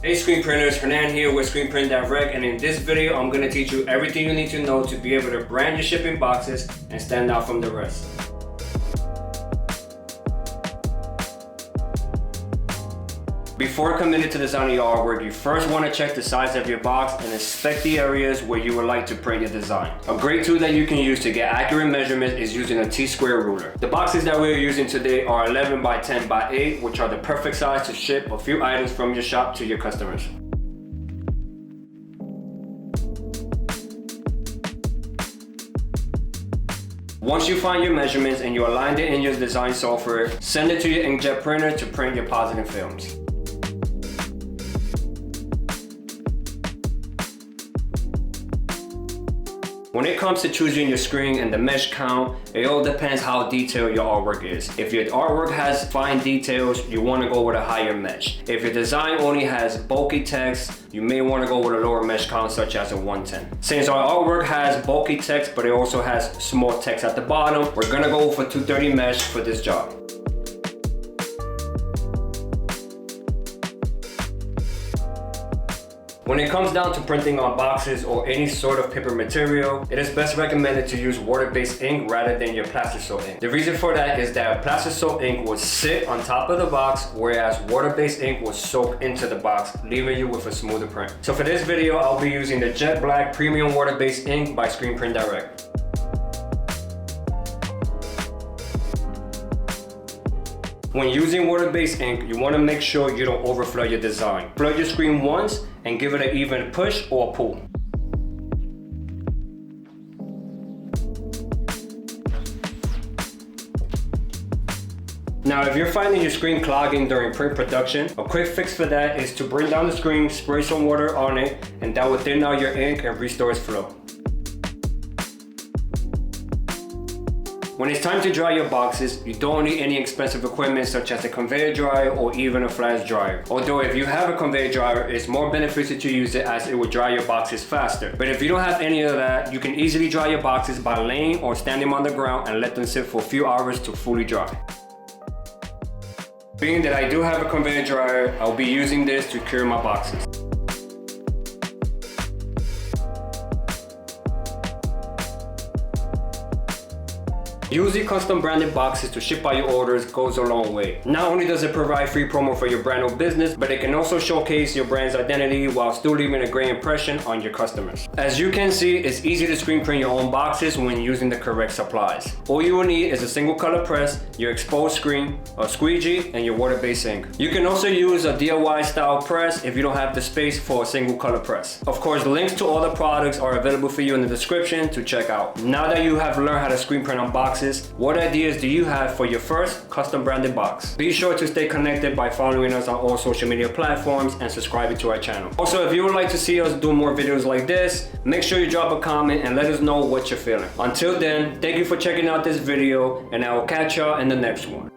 Hey screen printers, Hernan here with 𝗬𝗲𝘅𝗁, and in this video I'm going to teach you everything you need to know to be able to brand your shipping boxes and stand out from the rest. Before committing to designing your artwork, you first want to check the size of your box and inspect the areas where you would like to print your design. A great tool that you can use to get accurate measurements is using a T-square ruler. The boxes that we're using today are 11 by 10 by 8, which are the perfect size to ship a few items from your shop to your customers. Once you find your measurements and you aligned it in your design software, send it to your inkjet printer to print your positive films. When it comes to choosing your screen and the mesh count, it all depends how detailed your artwork is. If your artwork has fine details, you want to go with a higher mesh. If your design only has bulky text, you may want to go with a lower mesh count such as a 110. Since our artwork has bulky text but it also has small text at the bottom, we're going to go for 230 mesh for this job. When it comes down to printing on boxes or any sort of paper material, it is best recommended to use water-based ink rather than your Plastisol ink. The reason for that is that Plastisol ink will sit on top of the box, whereas water-based ink will soak into the box, leaving you with a smoother print. So for this video, I'll be using the Jet Black Premium Water-Based Ink by 𝗬𝗲𝘅𝗁𝗂. When using water-based ink, you want to make sure you don't overflow your design. Flood your screen once and give it an even push or pull. Now, if you're finding your screen clogging during print production, a quick fix for that is to bring down the screen, spray some water on it, and that will thin out your ink and restore its flow. When it's time to dry your boxes, you don't need any expensive equipment such as a conveyor dryer or even a flash dryer. Although if you have a conveyor dryer, it's more beneficial to use it as it will dry your boxes faster. But if you don't have any of that, you can easily dry your boxes by laying or standing on the ground and let them sit for a few hours to fully dry. Being that I do have a conveyor dryer, I'll be using this to cure my boxes. Using custom branded boxes to ship out your orders goes a long way. Not only does it provide free promo for your brand or business, but it can also showcase your brand's identity while still leaving a great impression on your customers. As you can see, it's easy to screen print your own boxes when using the correct supplies. All you will need is a single color press, your exposed screen, a squeegee, and your water-based ink. You can also use a DIY style press if you don't have the space for a single color press. Of course, links to all the products are available for you in the description to check out. Now that you have learned how to screen print on boxes, what ideas do you have for your first custom branded box? Be sure to stay connected by following us on all social media platforms and subscribing to our channel. Also, if you would like to see us do more videos like this, make sure you drop a comment and let us know what you're feeling. Until then, thank you for checking out this video, and I will catch y'all in the next one.